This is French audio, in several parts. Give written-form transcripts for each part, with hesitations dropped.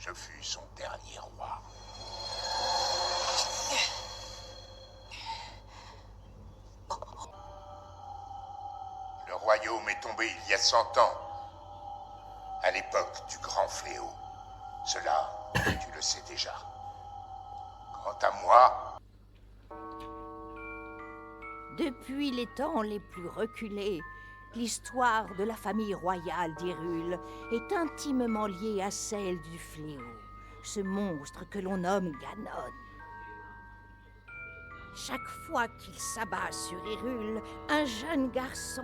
Je fus son dernier roi. Le royaume est tombé il y a 100 ans, à l'époque du grand fléau. Cela, tu le sais déjà. Quant à moi... Depuis les temps les plus reculés, l'histoire de la famille royale d'Hyrule est intimement liée à celle du fléau, ce monstre que l'on nomme Ganon. Chaque fois qu'il s'abat sur Hyrule, un jeune garçon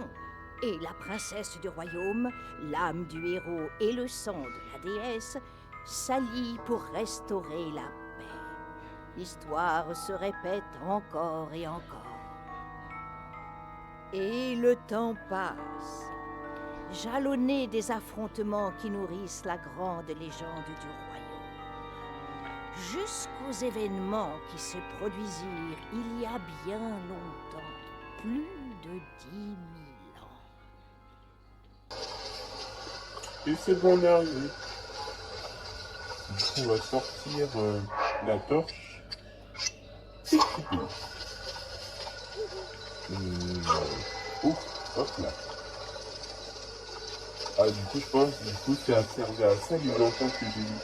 et la princesse du royaume, l'âme du héros et le sang de la déesse, s'allient pour restaurer la paix. L'histoire se répète encore et encore. Et le temps passe, jalonné des affrontements qui nourrissent la grande légende du royaume, jusqu'aux événements qui se produisirent il y a bien longtemps, plus de 10 000 ans. Et c'est bon, on est arrivé. Du coup, on va sortir la torche. C'est coupé. Ouf, hop là. Ah, du coup, je pense, ça a servi à ça les enfants que j'ai eu.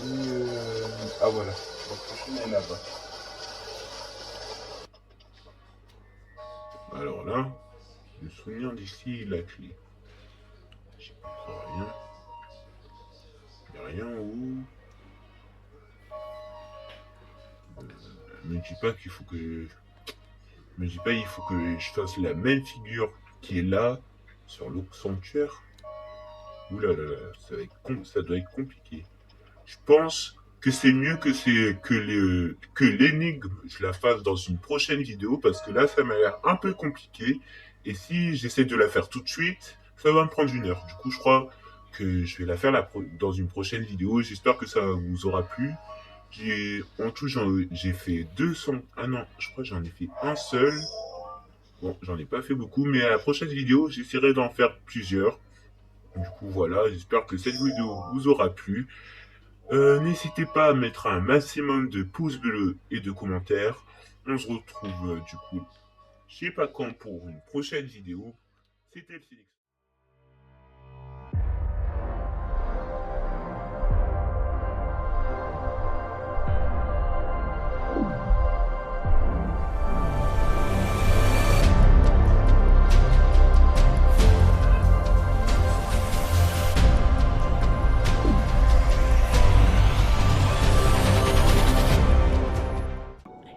Et ah, voilà. La prochaine est là-bas. Alors là, le souvenir d'ici, la clé. J'y comprends rien. Il n'y a rien où. Me dis pas qu'il faut que me dis pas il faut que je fasse la même figure qui est là sur l'autre sanctuaire. Ouh là là là, ça doit être compliqué. Je pense que c'est mieux que l'énigme je la fasse dans une prochaine vidéo parce que là ça m'a l'air un peu compliqué et si j'essaie de la faire tout de suite, ça va me prendre 1 heure. Du coup, je crois que je vais la faire dans une prochaine vidéo. J'espère que ça vous aura plu. En tout, j'ai fait 200... Ah non, je crois que j'en ai fait un seul. Bon, j'en ai pas fait beaucoup, mais à la prochaine vidéo, j'essaierai d'en faire plusieurs. Du coup, voilà, j'espère que cette vidéo vous aura plu. N'hésitez pas à mettre un maximum de pouces bleus et de commentaires. On se retrouve, du coup, je sais pas quand pour une prochaine vidéo. C'était le Félix.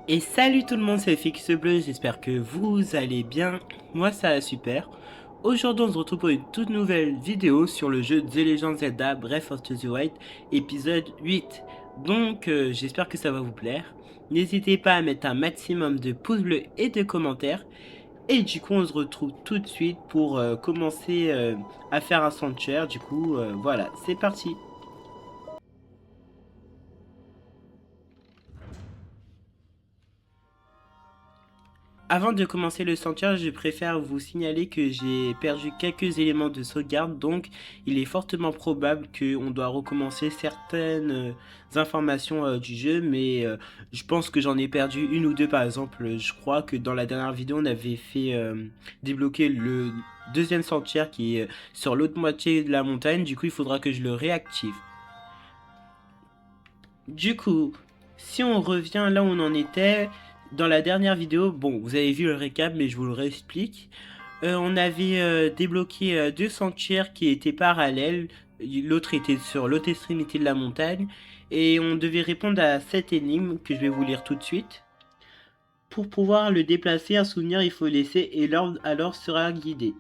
Et salut tout le monde, c'est Fix Bleu, j'espère que vous allez bien, moi ça va super. Aujourd'hui on se retrouve pour une toute nouvelle vidéo sur le jeu The Legend of Zelda Breath of the Wild épisode 8. Donc j'espère que ça va vous plaire. N'hésitez pas à mettre un maximum de pouces bleus et de commentaires. Et du coup on se retrouve tout de suite pour commencer à faire un sanctuaire. Du coup voilà, c'est parti. Avant de commencer le sanctuaire, je préfère vous signaler que j'ai perdu quelques éléments de sauvegarde, donc il est fortement probable qu'on doit recommencer certaines informations du jeu, mais je pense que j'en ai perdu 1 ou 2 par exemple. Je crois que dans la dernière vidéo, on avait fait débloquer le deuxième sanctuaire qui est sur l'autre moitié de la montagne, du coup il faudra que je le réactive. Du coup, si on revient là où on en était... Dans la dernière vidéo, bon, vous avez vu le récap, mais je vous le réexplique. On avait débloqué 2 sanctuaires qui étaient parallèles. L'autre était sur l'autre extrémité de la montagne. Et on devait répondre à cette énigme que je vais vous lire tout de suite. Pour pouvoir le déplacer, un souvenir il faut laisser et l'ordre alors sera guidé.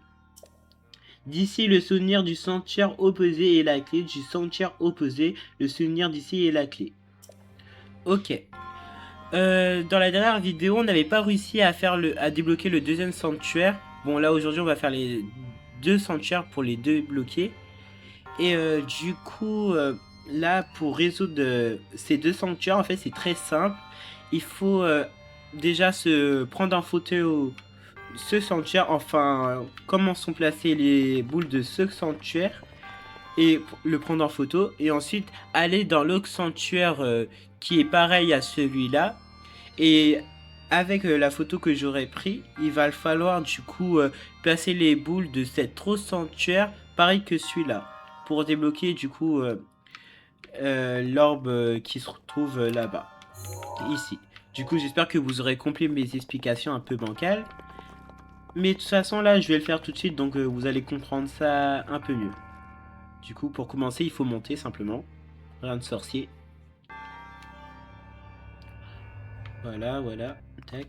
D'ici le souvenir du sanctuaire opposé est la clé. Du sanctuaire opposé, le souvenir d'ici est la clé. Ok. Dans la dernière vidéo, on n'avait pas réussi à débloquer le deuxième sanctuaire. Bon, là aujourd'hui, on va faire les 2 sanctuaires pour les débloquer. Et du coup, là, pour résoudre ces 2 sanctuaires, en fait, c'est très simple. Il faut déjà se prendre en photo ce sanctuaire. Enfin, comment sont placées les boules de ce sanctuaire. et le prendre en photo. Et ensuite, aller dans l'autre sanctuaire qui est pareil à celui-là. Et avec la photo que j'aurais pris, il va falloir du coup placer les boules de cette autre sanctuaire, pareil que celui-là, pour débloquer du coup l'orbe qui se retrouve là-bas, ici. Du coup, j'espère que vous aurez compris mes explications un peu bancales. Mais de toute façon, là, je vais le faire tout de suite, donc vous allez comprendre ça un peu mieux. Du coup, pour commencer, il faut monter simplement. Rien de sorcier. Voilà, voilà. Tac.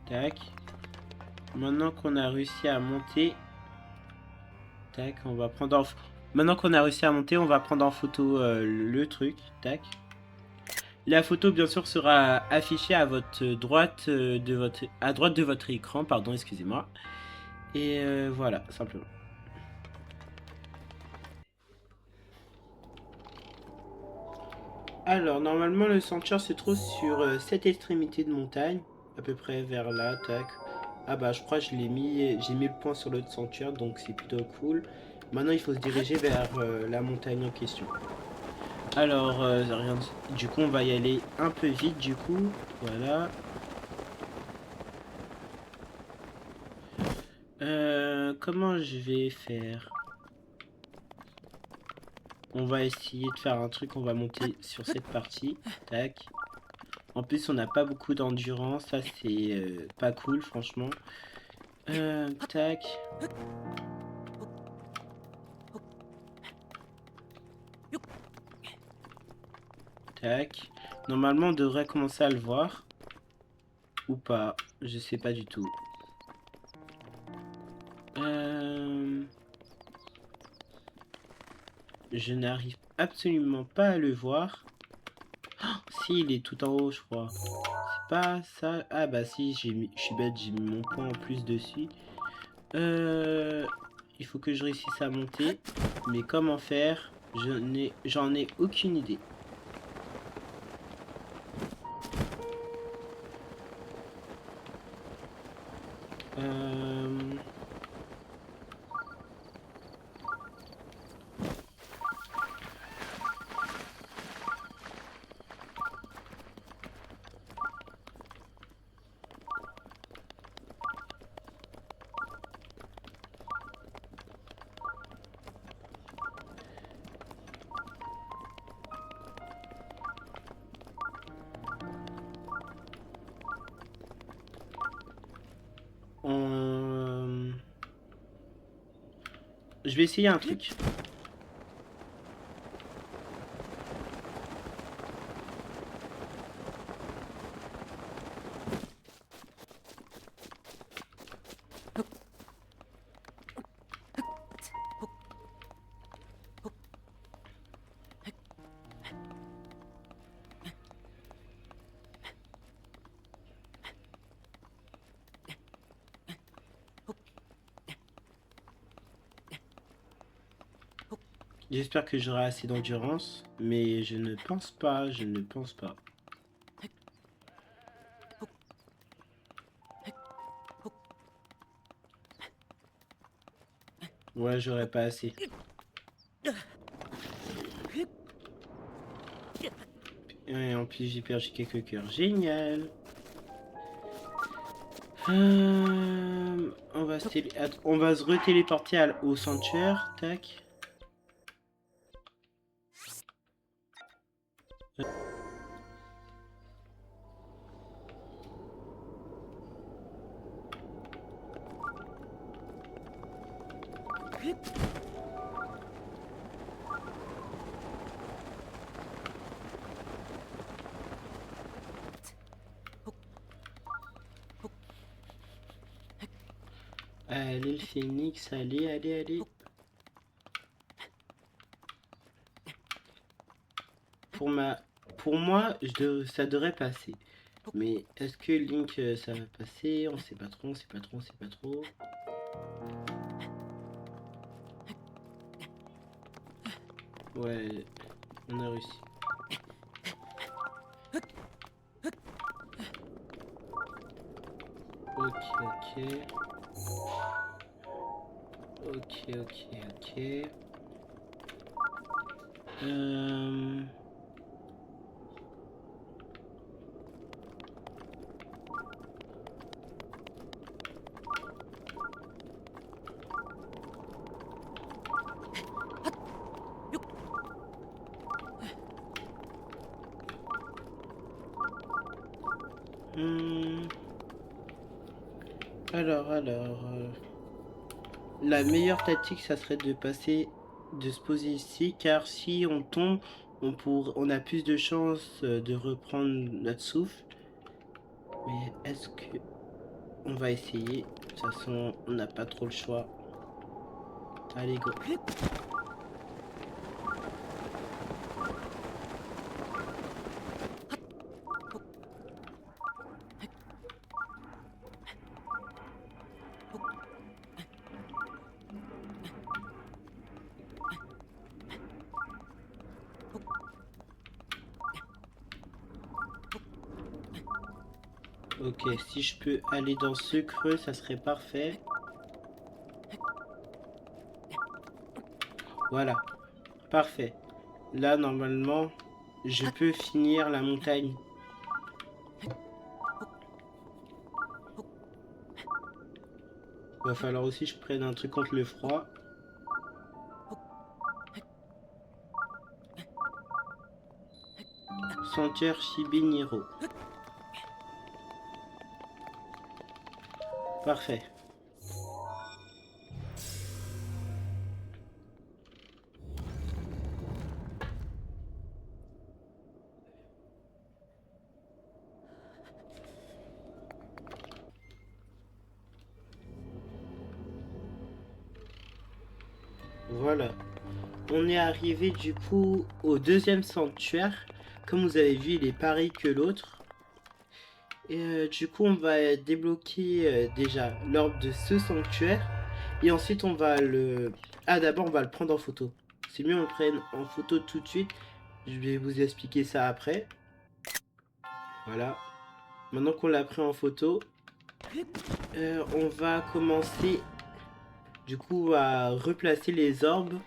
Tac. Maintenant qu'on a réussi à monter... Tac, on va prendre en... Maintenant qu'on a réussi à monter, on va prendre en photo le truc. Tac. La photo, bien sûr, sera affichée à votre droite à droite de votre écran, pardon, excusez-moi. Et voilà, simplement. Alors, normalement, le sanctuaire se trouve sur cette extrémité de montagne, à peu près vers là, tac. Ah bah, je crois que j'ai mis le point sur l'autre sanctuaire, donc c'est plutôt cool. Maintenant, il faut se diriger vers la montagne en question. Alors, rien du coup, on va y aller un peu vite, du coup. Voilà. Comment je vais faire? On va essayer de faire un truc, on va monter sur cette partie. Tac. En plus, on n'a pas beaucoup d'endurance, ça c'est pas cool, franchement. Tac. Tac. Normalement, on devrait commencer à le voir. Ou pas, je sais pas du tout. Je n'arrive absolument pas à le voir. Oh, si, il est tout en haut, je crois. C'est pas ça. Ah bah si, je suis bête, j'ai mis mon point en plus dessus. Il faut que je réussisse à monter. Mais comment faire? J'en ai aucune idée. Je vais essayer un truc. J'espère que j'aurai assez d'endurance, mais je ne pense pas, je ne pense pas. Ouais, j'aurais pas assez. Et en plus, j'ai perdu quelques cœurs. Génial. On va se retéléporter au sanctuaire. Tac. Allez, le phénix, allez, allez, allez. Pour moi, ça devrait passer. Mais est-ce que Link, ça va passer? On sait pas trop, on sait pas trop, on sait pas trop. Ouais, on a réussi. Ok. Ok. Alors, la meilleure tactique, ça serait de se poser ici, car si on tombe, on a plus de chances de reprendre notre souffle. Mais est-ce que on va essayer? De toute façon, on n'a pas trop le choix. Allez, go. Ok, si je peux aller dans ce creux, ça serait parfait. Voilà, parfait. Là, normalement, je peux finir la montagne. Va falloir aussi que je prenne un truc contre le froid. Sentière Shibiniro. Parfait. Voilà. On est arrivé du coup au deuxième sanctuaire. Comme vous avez vu, il est pareil que l'autre. Et du coup, on va débloquer déjà l'orbe de ce sanctuaire. Et ensuite, on va le... Ah, d'abord, on va le prendre en photo. C'est mieux on le prenne en photo tout de suite. Je vais vous expliquer ça après. Voilà. Maintenant qu'on l'a pris en photo, on va commencer du coup à replacer les orbes.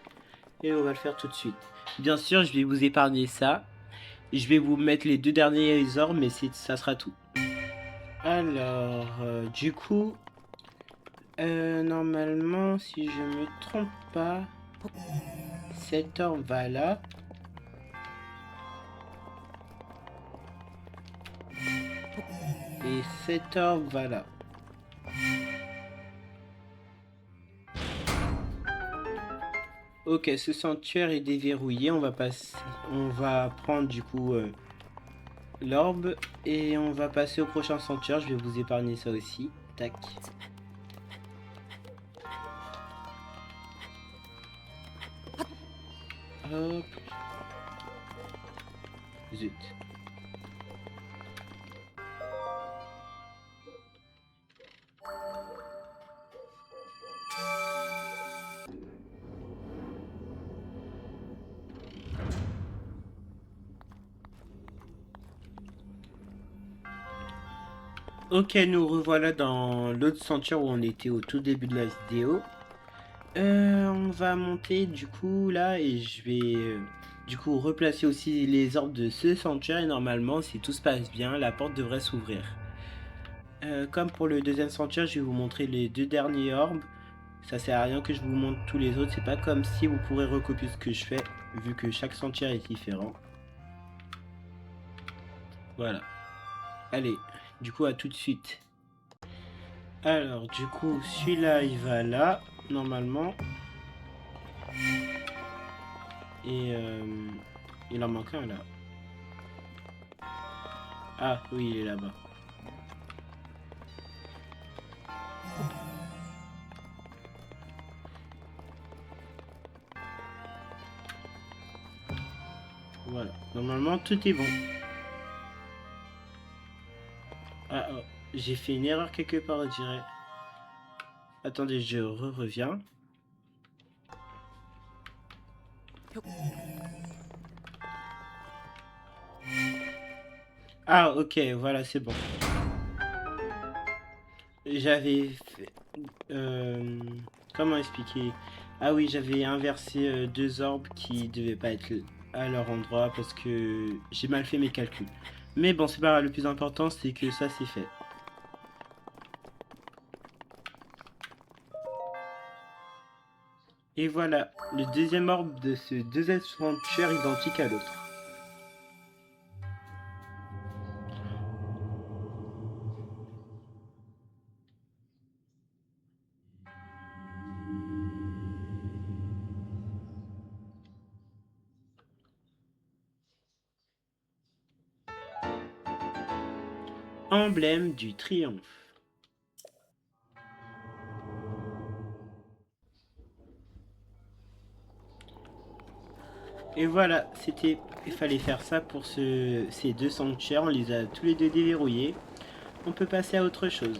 Et on va le faire tout de suite. Bien sûr, je vais vous épargner ça. Je vais vous mettre les 2 derniers orbes, mais ça sera tout. Alors, du coup, normalement, si je me trompe pas, cet orbe va là. Et cet orbe va là. Ok, ce sanctuaire est déverrouillé. On va prendre du coup l'orbe et on va passer au prochain sanctuaire. Je vais vous épargner ça aussi. Tac. Hop. Zut. Ok, nous revoilà dans l'autre sanctuaire où on était au tout début de la vidéo. On va monter du coup là et je vais du coup replacer aussi les orbes de ce sanctuaire et normalement si tout se passe bien la porte devrait s'ouvrir. Comme pour le deuxième sanctuaire, je vais vous montrer les 2 derniers orbes. Ça sert à rien que je vous montre tous les autres, c'est pas comme si vous pourrez recopier ce que je fais vu que chaque sanctuaire est différent. Voilà. Allez, du coup à tout de suite. Alors du coup celui-là il va là normalement. Et il en manque un là. Ah oui, il est là-bas. Voilà, normalement tout est bon. Ah oh, j'ai fait une erreur quelque part, je dirais. Attendez, je reviens. Ah ok, voilà, c'est bon. j'avais fait... comment expliquer? Ah oui, j'avais inversé deux orbes qui devaient pas être à leur endroit parce que j'ai mal fait mes calculs. Mais bon, c'est pas grave, le plus important c'est que ça c'est fait. Et voilà, le deuxième orbe de ce deuxième sanctuaire identique à l'autre. Emblème du triomphe. Et voilà, il fallait faire ça pour ces deux sanctuaires, on les a tous les deux déverrouillés. On peut passer à autre chose.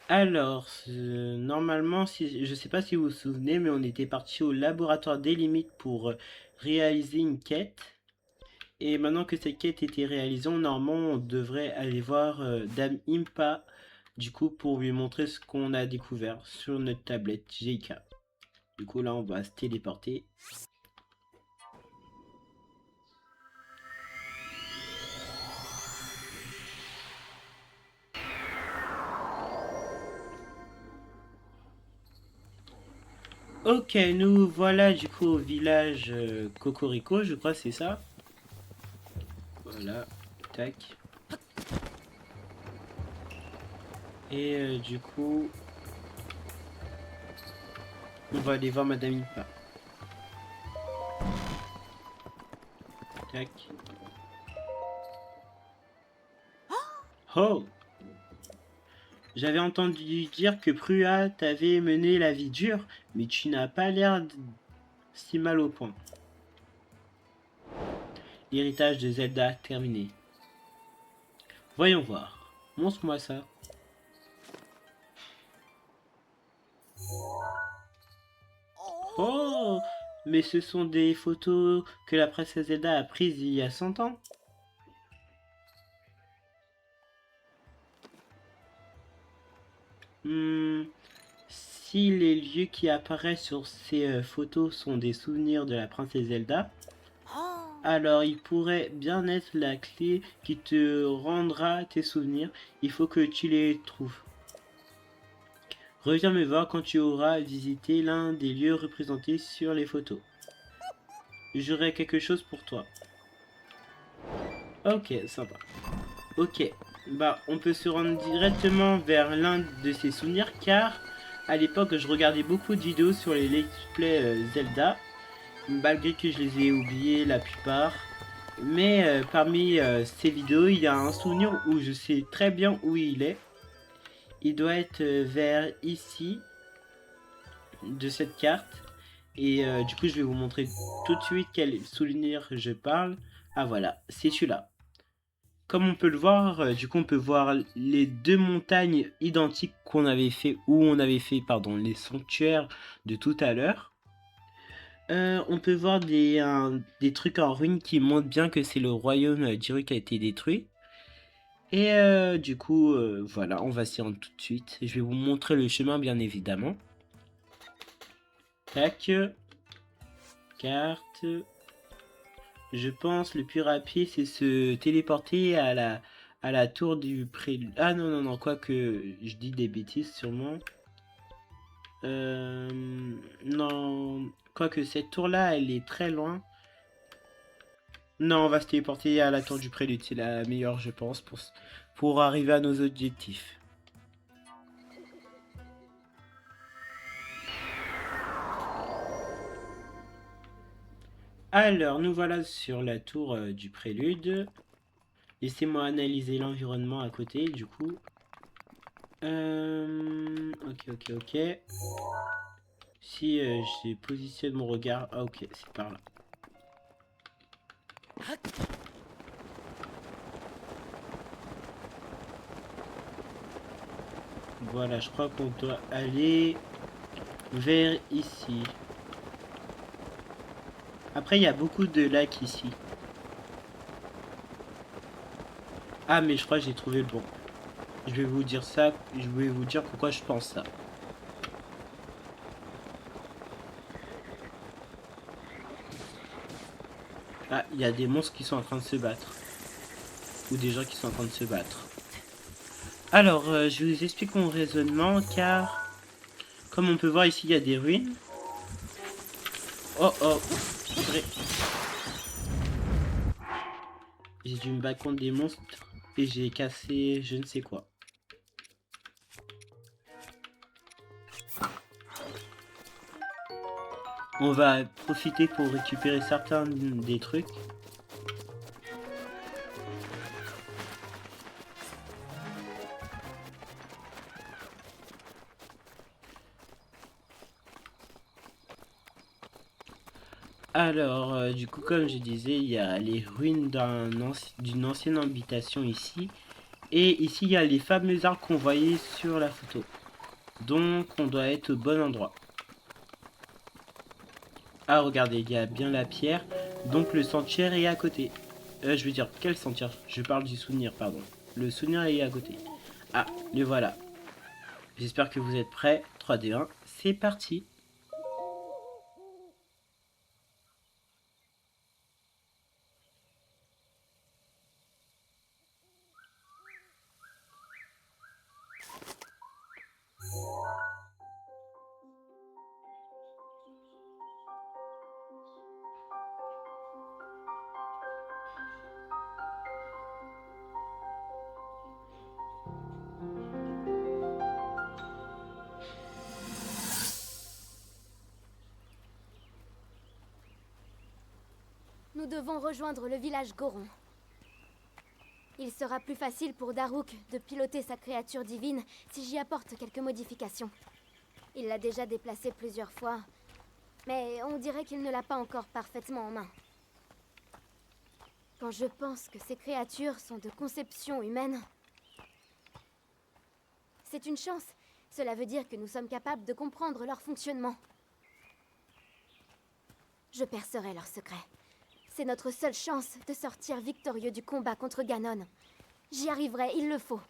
Alors, normalement, je sais pas si vous vous souvenez, mais on était parti au laboratoire des limites pour réaliser une quête. Et maintenant que cette quête était réalisée, normalement, on devrait aller voir Dame Impa, du coup, pour lui montrer ce qu'on a découvert sur notre tablette GK. Du coup, là, on va se téléporter. Ok, nous voilà du coup au village Cocorico, je crois c'est ça. Voilà, tac. Et du coup, on va aller voir Madame Impa. Tac. Oh! J'avais entendu dire que Prua t'avait mené la vie dure, mais tu n'as pas l'air si mal au point. L'héritage de Zelda terminé. Voyons voir. Montre-moi ça. Oh! Mais ce sont des photos que la princesse Zelda a prises il y a 100 ans. Si les lieux qui apparaissent sur ces photos sont des souvenirs de la princesse Zelda, alors il pourrait bien être la clé qui te rendra tes souvenirs. Il faut que tu les trouves. Reviens me voir quand tu auras visité l'un des lieux représentés sur les photos. J'aurai quelque chose pour toi. Ok, sympa. Ok, bah on peut se rendre directement vers l'un de ces souvenirs car à l'époque je regardais beaucoup de vidéos sur les let's play Zelda, malgré que je les ai oubliés la plupart. Mais parmi ces vidéos, il y a un souvenir où je sais très bien où il est. Il doit être vers ici, de cette carte. Et du coup, je vais vous montrer tout de suite quel souvenir je parle. Ah voilà, c'est celui-là. Comme on peut le voir, du coup, on peut voir les deux montagnes identiques qu'on avait fait, où on avait fait, pardon, les sanctuaires de tout à l'heure. On peut voir des trucs en ruine qui montrent bien que c'est le royaume d'Hyrule qui a été détruit. Et du coup, voilà, on va s'y rendre tout de suite. Je vais vous montrer le chemin, bien évidemment. Tac. Carte. Je pense le plus rapide, c'est se téléporter à la tour du prélude. Ah non, non, non, quoique je dis des bêtises sûrement. Non, quoique cette tour-là, elle est très loin. Non, on va se téléporter à la tour du prélude, c'est la meilleure, je pense, pour arriver à nos objectifs. Alors, nous voilà sur la tour du prélude. Laissez-moi analyser l'environnement à côté, du coup. Ok. Si je positionne mon regard... Ah ok, c'est par là. Voilà, je crois qu'on doit aller vers ici. Après, il y a beaucoup de lacs ici. Ah, mais je crois que j'ai trouvé le bon. Je vais vous dire ça, je vais vous dire pourquoi je pense ça. Ah, il y a des monstres qui sont en train de se battre. Ou des gens qui sont en train de se battre. Alors, je vous explique mon raisonnement, car... Comme on peut voir ici, il y a des ruines. Oh, oh. Vrai. J'ai dû me battre contre des monstres. Et j'ai cassé je ne sais quoi. On va profiter pour récupérer certains des trucs. Alors, du coup, comme je disais, il y a les ruines d'une ancienne habitation ici. Et ici, il y a les fameux arbres qu'on voyait sur la photo. Donc, on doit être au bon endroit. Ah, regardez, il y a bien la pierre. Donc, le sanctuaire est à côté. Je veux dire, quel sanctuaire? Je parle du souvenir, pardon. Le souvenir est à côté. Ah, le voilà. J'espère que vous êtes prêts. 3, 2, 1, c'est parti. Nous devons rejoindre le village Goron. Il sera plus facile pour Daruk de piloter sa créature divine si j'y apporte quelques modifications. Il l'a déjà déplacée plusieurs fois, mais on dirait qu'il ne l'a pas encore parfaitement en main. Quand je pense que ces créatures sont de conception humaine, c'est une chance. Cela veut dire que nous sommes capables de comprendre leur fonctionnement. Je percerai leur secret. C'est notre seule chance de sortir victorieux du combat contre Ganon. J'y arriverai, il le faut.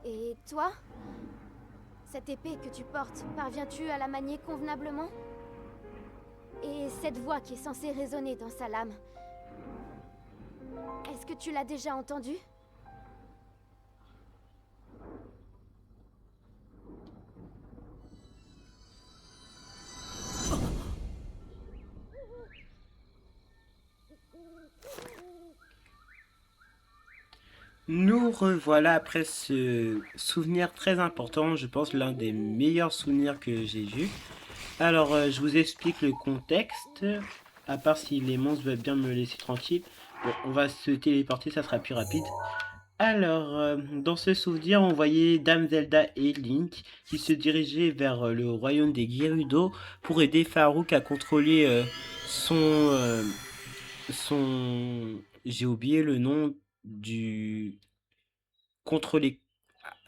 Et toi? Cette épée que tu portes, parviens-tu à la manier convenablement? Et cette voix qui est censée résonner dans sa lame, est-ce que tu l'as déjà entendue? Nous revoilà après ce souvenir très important, je pense l'un des meilleurs souvenirs que j'ai vus. Alors, je vous explique le contexte, à part si les monstres veulent bien me laisser tranquille. Bon, on va se téléporter, ça sera plus rapide. Alors, dans ce souvenir, on voyait Dame Zelda et Link qui se dirigeaient vers le royaume des Gerudo pour aider Farouk à contrôler son... J'ai oublié le nom du... Contrôler...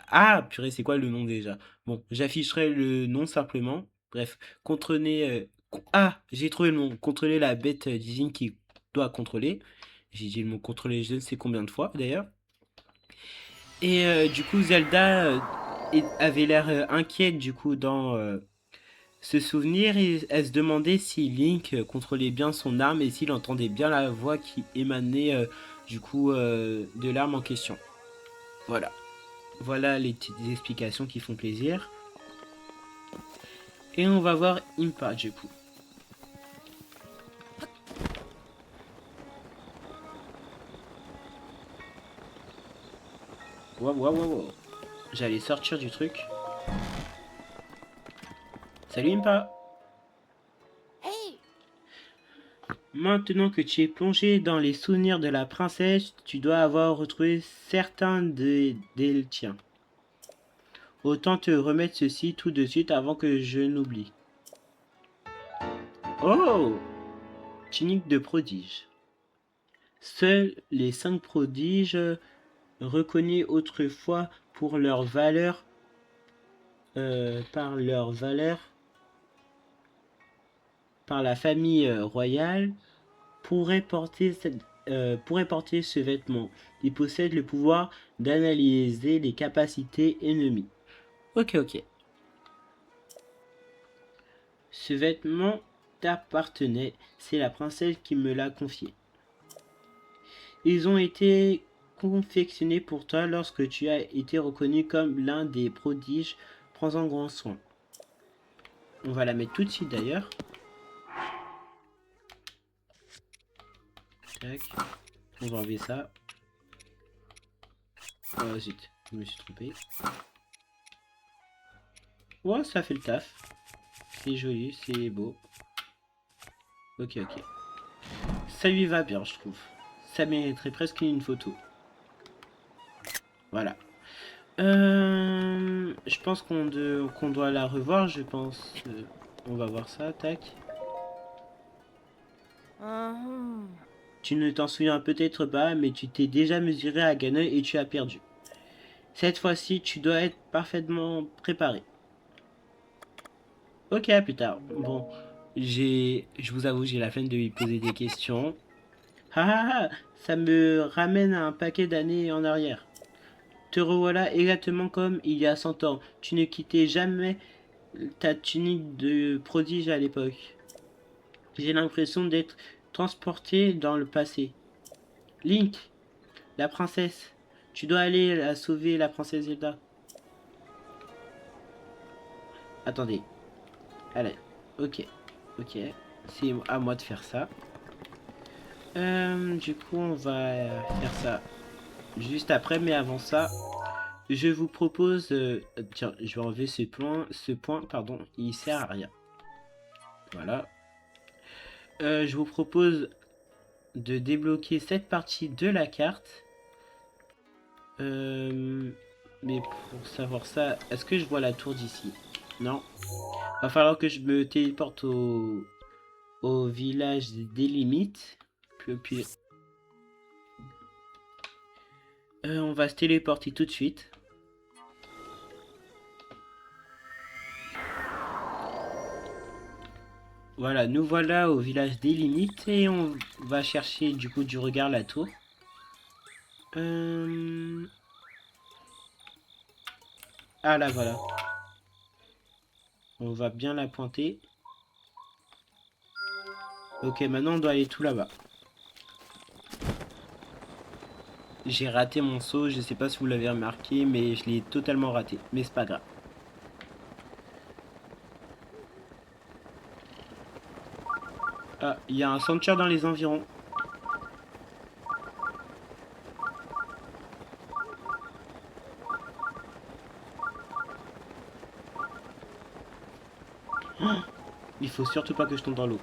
Ah, purée, c'est quoi le nom déjà? Bon, j'afficherai le nom simplement. Bref, contrôler... Ah, j'ai trouvé le nom. Contrôler la bête divine qui doit contrôler. J'ai dit le mot contrôler je ne sais combien de fois d'ailleurs. Et du coup, Zelda avait l'air inquiète du coup dans ce souvenir. Et elle se demandait si Link contrôlait bien son arme et s'il entendait bien la voix qui émanait du coup de l'arme en question. Voilà. Voilà les petites explications qui font plaisir. Et on va voir Impa du coup. Waouh, waouh, waouh. J'allais sortir du truc. Salut Impa. Hey! Maintenant que tu es plongé dans les souvenirs de la princesse, tu dois avoir retrouvé certains des tiens. Autant te remettre ceci tout de suite avant que je n'oublie. Oh! Tunique de prodige. Seuls les 5 prodiges reconnus autrefois pour leur valeur par leurs valeurs, par la famille royale, pourrait porter ce vêtement. Il possède le pouvoir d'analyser les capacités ennemies. Ok, ok. Ce vêtement t'appartenait, c'est la princesse qui me l'a confié. Ils ont été confectionnés pour toi lorsque tu as été reconnu comme l'un des prodiges. Prends-en grand soin. On va la mettre tout de suite d'ailleurs. Tac. On va enlever ça. Oh zut, je me suis trompé. Ouais, ça fait le taf. C'est joli, c'est beau. Ok, ok. Ça lui va bien, je trouve. Ça mériterait presque une photo. Voilà. Je pense qu'on doit la revoir, je pense. On va voir ça, tac. Uhum. Tu ne t'en souviens peut-être pas, mais tu t'es déjà mesuré à Ganon et tu as perdu. Cette fois-ci, tu dois être parfaitement préparé. Ok, à plus tard. Bon, je vous avoue, j'ai la flemme de lui poser des questions. Ah ah ah, ça me ramène à un paquet d'années en arrière. Te revoilà exactement comme il y a 100 ans. Tu ne quittais jamais ta tunique de prodige à l'époque. J'ai l'impression d'être transporté dans le passé. Link, la princesse. Tu dois aller la sauver, la princesse Zelda. Attendez. Allez. Ok. Ok. C'est à moi de faire ça. Du coup, on va faire ça juste après. Mais avant ça, je vous propose... tiens, je vais enlever ce point, pardon. Il sert à rien. Voilà. Je vous propose de débloquer cette partie de la carte. Mais pour savoir ça, est-ce que je vois la tour d'ici? Non. Va falloir que je me téléporte au village des limites. Puis on va se téléporter tout de suite. Voilà, nous voilà au village des limites et on va chercher du coup du regard la tour. Ah là voilà. On va bien la pointer. Ok, maintenant on doit aller tout là-bas. J'ai raté mon saut, je sais pas si vous l'avez remarqué, mais je l'ai totalement raté. Mais c'est pas grave. Ah, il y a un sanctuaire dans les environs. Oh, il faut surtout pas que je tombe dans l'eau.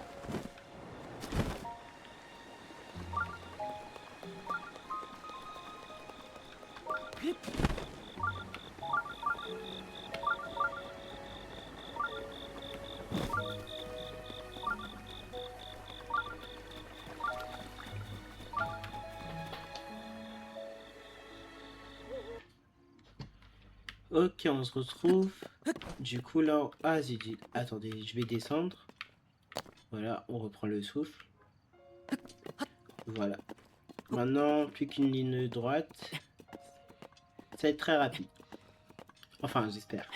Ok, on se retrouve. Du coup, là... Ah, zut, attendez, je vais descendre. Voilà, on reprend le souffle. Voilà. Maintenant, plus qu'une ligne droite. Ça va être très rapide. Enfin, j'espère.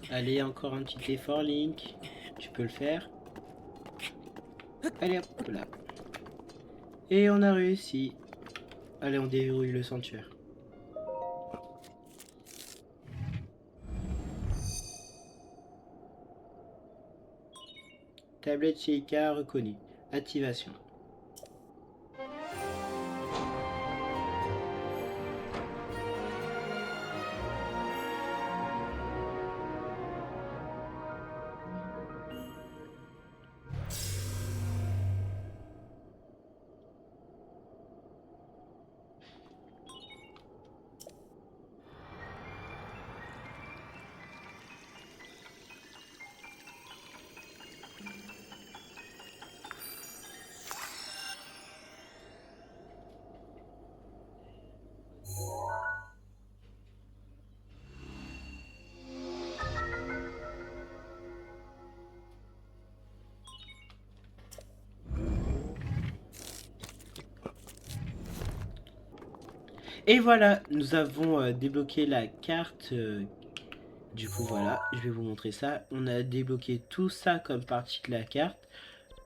Allez, encore un petit effort, Link. Tu peux le faire. Allez, hop là. Et on a réussi. Allez, on déverrouille le sanctuaire. Tablette Sheikah reconnue. Activation. Et voilà, nous avons débloqué la carte. Du coup, voilà, je vais vous montrer ça. On a débloqué tout ça comme partie de la carte.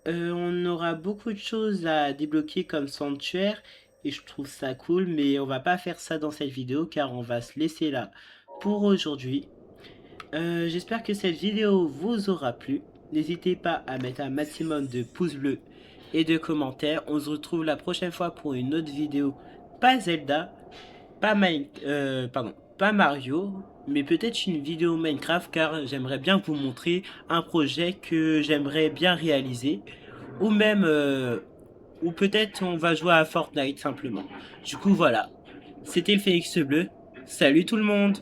On aura beaucoup de choses à débloquer comme sanctuaire. Et je trouve ça cool, mais on va pas faire ça dans cette vidéo car on va se laisser là pour aujourd'hui. J'espère que cette vidéo vous aura plu. N'hésitez pas à mettre un maximum de pouces bleus et de commentaires. On se retrouve la prochaine fois pour une autre vidéo. Pas Zelda, pas pas Mario, mais peut-être une vidéo Minecraft car j'aimerais bien vous montrer un projet que j'aimerais bien réaliser. Ou même, ou peut-être on va jouer à Fortnite simplement. Du coup voilà, c'était le Phénix Bleu. Salut tout le monde!